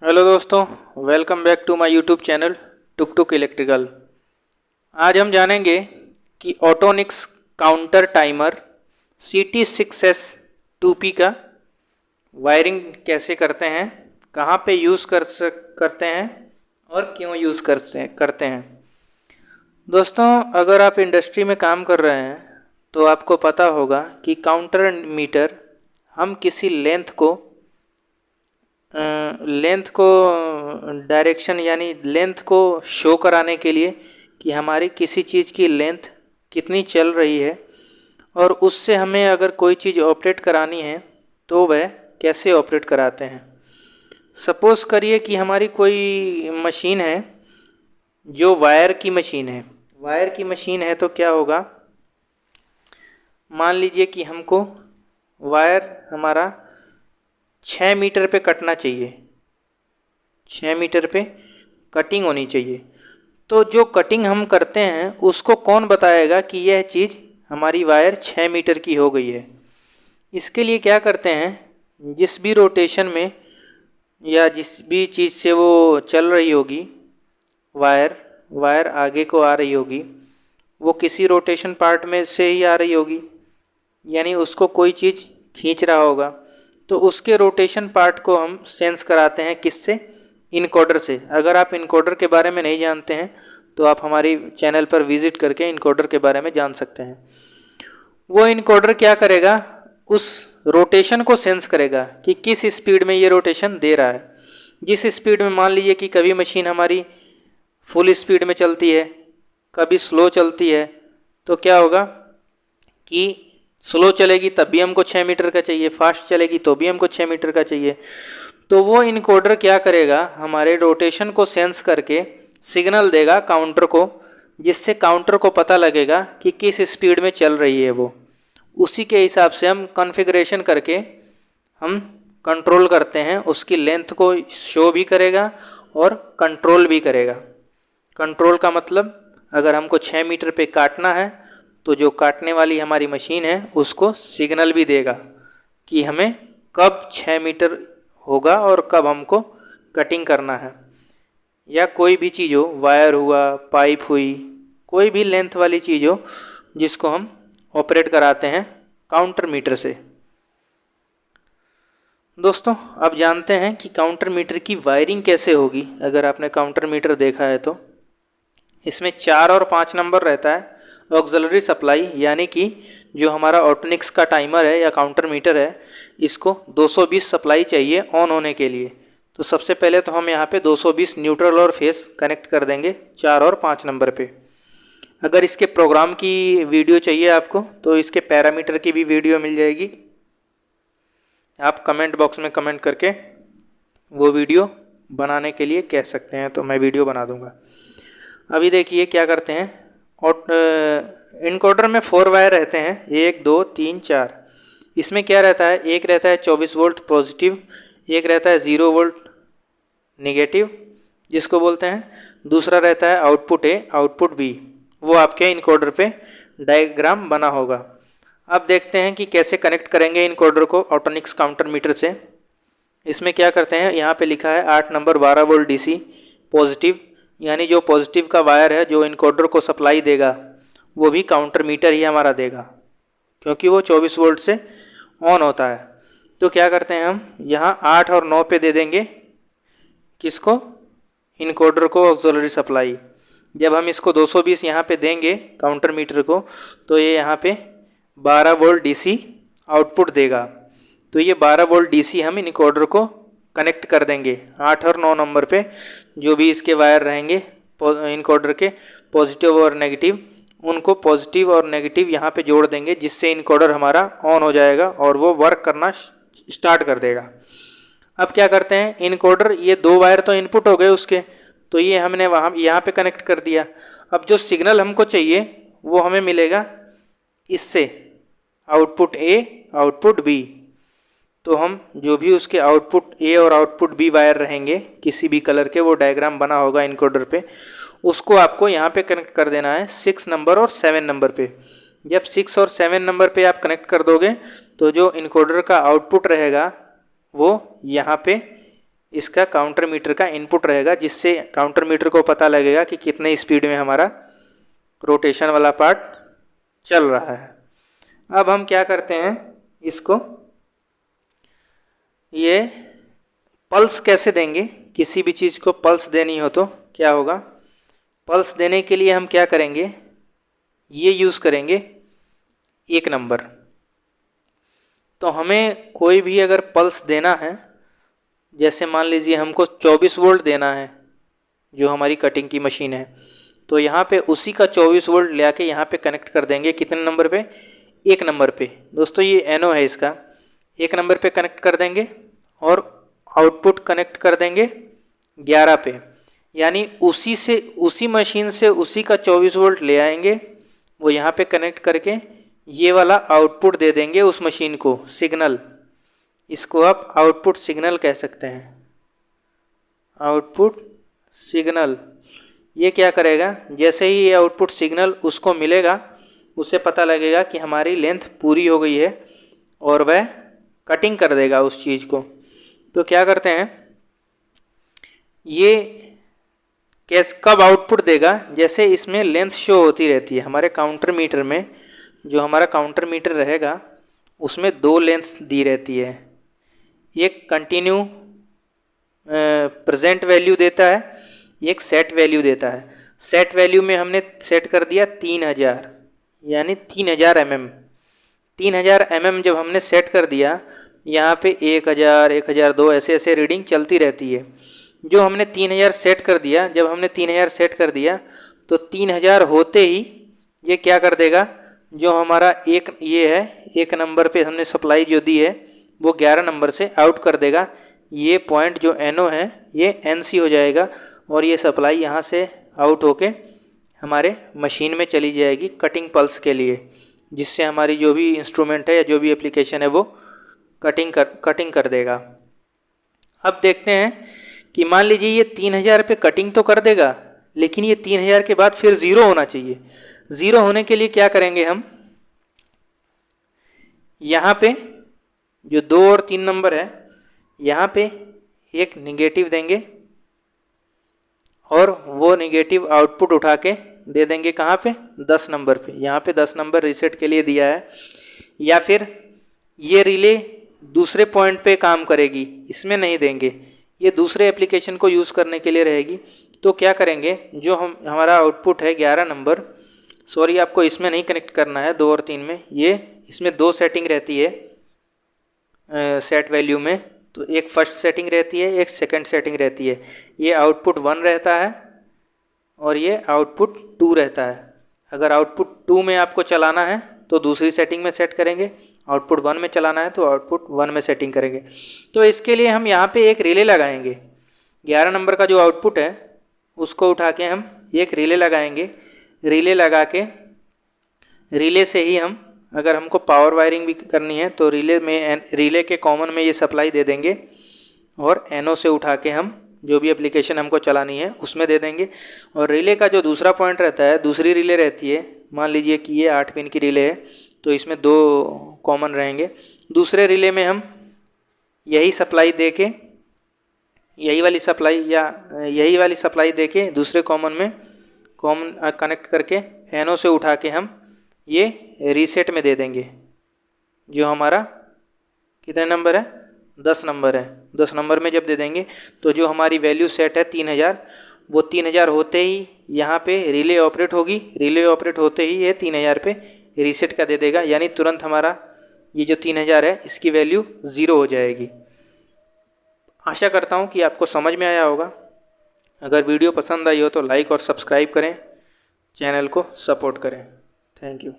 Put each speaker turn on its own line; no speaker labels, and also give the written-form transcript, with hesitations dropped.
Hello दोस्तों, welcome back to my YouTube channel tuk tuk electrical. आज हम जानेंगे कि ऑटोनिक्स काउंटर टाइमर CT6S2P का वायरिंग कैसे करते हैं, कहाँ पे यूज़ करते हैं और क्यों यूज़ करते हैं। दोस्तों, अगर आप इंडस्ट्री में काम कर रहे हैं तो आपको पता होगा कि काउंटर मीटर हम किसी लेंथ को डायरेक्शन यानी लेंथ को शो कराने के लिए कि हमारी किसी चीज़ की लेंथ कितनी चल रही है और उससे हमें अगर कोई चीज़ ऑपरेट करानी है तो वह कैसे ऑपरेट कराते हैं। सपोज़ करिए कि हमारी कोई मशीन है जो वायर की मशीन है। वायर की मशीन है तो क्या होगा, मान लीजिए कि हमको वायर हमारा 6 मीटर पे कटना चाहिए, 6 मीटर पे कटिंग होनी चाहिए। तो जो कटिंग हम करते हैं उसको कौन बताएगा कि यह चीज़ हमारी वायर 6 मीटर की हो गई है। इसके लिए क्या करते हैं, जिस भी रोटेशन में या जिस भी चीज़ से वो चल रही होगी वायर आगे को आ रही होगी, वो किसी रोटेशन पार्ट में से ही आ रही होगी, यानी उसको कोई चीज़ खींच रहा होगा। तो उसके रोटेशन पार्ट को हम सेंस कराते हैं किससे, इनकोडर से। अगर आप इनकोडर के बारे में नहीं जानते हैं तो आप हमारी चैनल पर विजिट करके इनकोडर के बारे में जान सकते हैं। वो इनकोडर क्या करेगा, उस रोटेशन को सेंस करेगा कि किस स्पीड में ये रोटेशन दे रहा है। जिस स्पीड में, मान लीजिए कि कभी मशीन हमारी फुल स्पीड में चलती है, कभी स्लो चलती है, तो क्या होगा कि स्लो चलेगी तब भी हमको 6 मीटर का चाहिए, फास्ट चलेगी तो भी हमको 6 मीटर का चाहिए। तो वो इनकोडर क्या करेगा, हमारे रोटेशन को सेंस करके सिग्नल देगा काउंटर को, जिससे काउंटर को पता लगेगा कि किस स्पीड में चल रही है वो। उसी के हिसाब से हम कॉन्फ़िगरेशन करके हम कंट्रोल करते हैं, उसकी लेंथ को शो भी करेगा और कंट्रोल भी करेगा। कंट्रोल का मतलब, अगर हमको 6 मीटर पे काटना है तो जो काटने वाली हमारी मशीन है उसको सिग्नल भी देगा कि हमें कब 6 मीटर होगा और कब हमको कटिंग करना है। या कोई भी चीज़ हो, वायर हुआ, पाइप हुई, कोई भी लेंथ वाली चीज़ हो जिसको हम ऑपरेट कराते हैं काउंटर मीटर से। दोस्तों, अब जानते हैं कि काउंटर मीटर की वायरिंग कैसे होगी। अगर आपने काउंटर मीटर देखा है तो इसमें 4 और 5 नंबर रहता है ऑक्सिलरी सप्लाई, यानी कि जो हमारा ऑटोनिक्स का टाइमर है या काउंटर मीटर है, इसको 220 सप्लाई चाहिए ऑन होने के लिए। तो सबसे पहले तो हम यहाँ पे 220 न्यूट्रल और फेस कनेक्ट कर देंगे 4 और 5 नंबर पे। अगर इसके प्रोग्राम की वीडियो चाहिए आपको तो इसके पैरामीटर की भी वीडियो मिल जाएगी, आप कमेंट बॉक्स में कमेंट करके वो वीडियो बनाने के लिए कह सकते हैं, तो मैं वीडियो बना दूंगा। अभी देखिए क्या करते हैं। और इनकोडर में 4 वायर रहते हैं, 1 2 3 4। इसमें क्या रहता है, एक रहता है 24 वोल्ट पॉजिटिव, एक रहता है 0 वोल्ट निगेटिव जिसको बोलते हैं, दूसरा रहता है आउटपुट ए आउटपुट बी। वो आपके इनकोडर पे डायग्राम बना होगा। अब देखते हैं कि कैसे कनेक्ट करेंगे इनकोडर को ऑटोनिक्स काउंटर मीटर से। इसमें क्या करते हैं, यहाँ पे लिखा है 8 नंबर 12 वोल्ट डीसी पॉजिटिव, यानी जो पॉजिटिव का वायर है जो इनकोडर को सप्लाई देगा वो भी काउंटर मीटर ही हमारा देगा, क्योंकि वो 24 वोल्ट से ऑन होता है। तो क्या करते हैं, हम यहाँ 8 और 9 पे दे देंगे किसको, इनकोडर को ऑक्सिलरी सप्लाई। जब हम इसको 220 यहाँ पे देंगे काउंटर मीटर को, तो ये यहाँ पे 12 वोल्ट डीसी आउटपुट देगा। तो ये 12 वोल्ट डीसी हम इनकोडर को कनेक्ट कर देंगे 8 और 9 नंबर पे। जो भी इसके वायर रहेंगे इनकोडर के पॉजिटिव और नेगेटिव, उनको पॉजिटिव और नेगेटिव यहाँ पे जोड़ देंगे, जिससे इनकोडर हमारा ऑन हो जाएगा और वो वर्क करना स्टार्ट कर देगा। अब क्या करते हैं, इनकोडर, ये 2 वायर तो इनपुट हो गए उसके, तो ये हमने वहाँ यहाँ पे कनेक्ट कर दिया। अब जो सिग्नल हमको चाहिए वो हमें मिलेगा इससे, आउटपुट ए आउटपुट बी। तो हम जो भी उसके आउटपुट ए और आउटपुट बी वायर रहेंगे किसी भी कलर के, वो डायग्राम बना होगा इनकोडर पे, उसको आपको यहाँ पे कनेक्ट कर देना है 6 नंबर और 7 नंबर पे। जब 6 और 7 नंबर पे आप कनेक्ट कर दोगे तो जो इनकोडर का आउटपुट रहेगा वो यहाँ पे इसका काउंटर मीटर का इनपुट रहेगा, जिससे काउंटर मीटर को पता लगेगा कि कितने स्पीड में हमारा रोटेशन वाला पार्ट चल रहा है। अब हम क्या करते हैं, इसको ये पल्स कैसे देंगे, किसी भी चीज़ को पल्स देनी हो तो क्या होगा। पल्स देने के लिए हम क्या करेंगे, ये यूज़ करेंगे 1 नंबर। तो हमें कोई भी अगर पल्स देना है, जैसे मान लीजिए हमको 24 वोल्ट देना है जो हमारी कटिंग की मशीन है, तो यहाँ पे उसी का 24 वोल्ट ले आके यहाँ पे कनेक्ट कर देंगे। कितने नंबर पे, 1 नंबर पे। दोस्तों ये एनो है इसका, 1 नंबर पे कनेक्ट कर देंगे और आउटपुट कनेक्ट कर देंगे 11 पे। यानी उसी मशीन से उसी का 24 वोल्ट ले आएंगे, वो यहाँ पे कनेक्ट करके ये वाला आउटपुट दे देंगे उस मशीन को, सिग्नल। इसको आप आउटपुट सिग्नल कह सकते हैं, आउटपुट सिग्नल। ये क्या करेगा, जैसे ही ये आउटपुट सिग्नल उसको मिलेगा, उसे पता लगेगा कि हमारी लेंथ पूरी हो गई है और वह कटिंग कर देगा उस चीज़ को। तो क्या करते हैं, ये कब आउटपुट देगा, जैसे इसमें लेंथ शो होती रहती है। हमारे काउंटर मीटर में, जो हमारा काउंटर मीटर रहेगा उसमें 2 लेंथ दी रहती है। एक कंटिन्यू प्रेजेंट वैल्यू देता है, एक सेट वैल्यू देता है। सेट वैल्यू में हमने सेट कर दिया 3000, यानी 3000 mm। 3000 mm जब हमने सेट कर दिया, यहाँ पे 1000, 1002 ऐसे ऐसे रीडिंग चलती रहती है। जो हमने 3000 सेट कर दिया, जब हमने 3000 सेट कर दिया तो 3000 होते ही ये क्या कर देगा, जो हमारा ये है 1 नंबर पे हमने सप्लाई जो दी है वो 11 नंबर से आउट कर देगा। ये पॉइंट जो एनओ है ये एनसी हो जाएगा और ये सप्लाई यहाँ से आउट होके हमारे मशीन में चली जाएगी कटिंग पल्स के लिए, जिससे हमारी जो भी इंस्ट्रूमेंट है या जो भी एप्लीकेशन है वो कटिंग कर देगा। अब देखते हैं कि मान लीजिए ये 3000 पे कटिंग तो कर देगा, लेकिन ये 3000 के बाद फिर ज़ीरो होना चाहिए। ज़ीरो होने के लिए क्या करेंगे हम, यहाँ पे जो 2 और 3 नंबर है यहाँ पे एक निगेटिव देंगे और वो निगेटिव आउटपुट उठा के दे देंगे कहाँ पे, 10 नंबर पे। यहाँ पे 10 नंबर रीसेट के लिए दिया है। या फिर ये रिले दूसरे पॉइंट पे काम करेगी, इसमें नहीं देंगे, ये दूसरे एप्लीकेशन को यूज़ करने के लिए रहेगी। तो क्या करेंगे, जो हमारा आउटपुट है 11 नंबर, सॉरी आपको इसमें नहीं कनेक्ट करना है 2 और 3 में, ये इसमें 2 सेटिंग रहती है सेट वैल्यू में। तो एक फर्स्ट सेटिंग रहती है, एक सेकंड सेटिंग रहती है। ये आउटपुट 1 रहता है और ये आउटपुट 2 रहता है। अगर आउटपुट 2 में आपको चलाना है तो दूसरी सेटिंग में सेट करेंगे, आउटपुट 1 में चलाना है तो आउटपुट 1 में सेटिंग करेंगे। तो इसके लिए हम यहाँ पे एक रिले लगाएंगे। 11 नंबर का जो आउटपुट है उसको उठा के हम एक रिले लगाएंगे। रिले लगा के रिले से ही हम, अगर हमको पावर वायरिंग भी करनी है तो रिले के कॉमन में ये सप्लाई दे देंगे और एनओ से उठा के हम जो भी एप्लीकेशन हमको चलानी है उसमें दे देंगे। और रिले का जो दूसरा पॉइंट रहता है, दूसरी रिले रहती है, मान लीजिए कि ये 8 पिन की रिले है तो इसमें 2 कॉमन रहेंगे। दूसरे रिले में हम यही सप्लाई दे के, यही वाली सप्लाई दे के दूसरे कॉमन कनेक्ट करके एनओ से उठा के हम ये रीसेट में दे देंगे। जो हमारा कितने नंबर है, 10 नंबर है। 10 नंबर में जब दे देंगे तो जो हमारी वैल्यू सेट है 3000, वो 3000 होते ही यहाँ पे रिले ऑपरेट होगी। रिले ऑपरेट होते ही ये 3000 पे रीसेट का दे देगा, यानी तुरंत हमारा ये जो 3000 है इसकी वैल्यू 0 हो जाएगी। आशा करता हूँ कि आपको समझ में आया होगा। अगर वीडियो पसंद आई हो तो लाइक और सब्सक्राइब करें, चैनल को सपोर्ट करें। Thank you.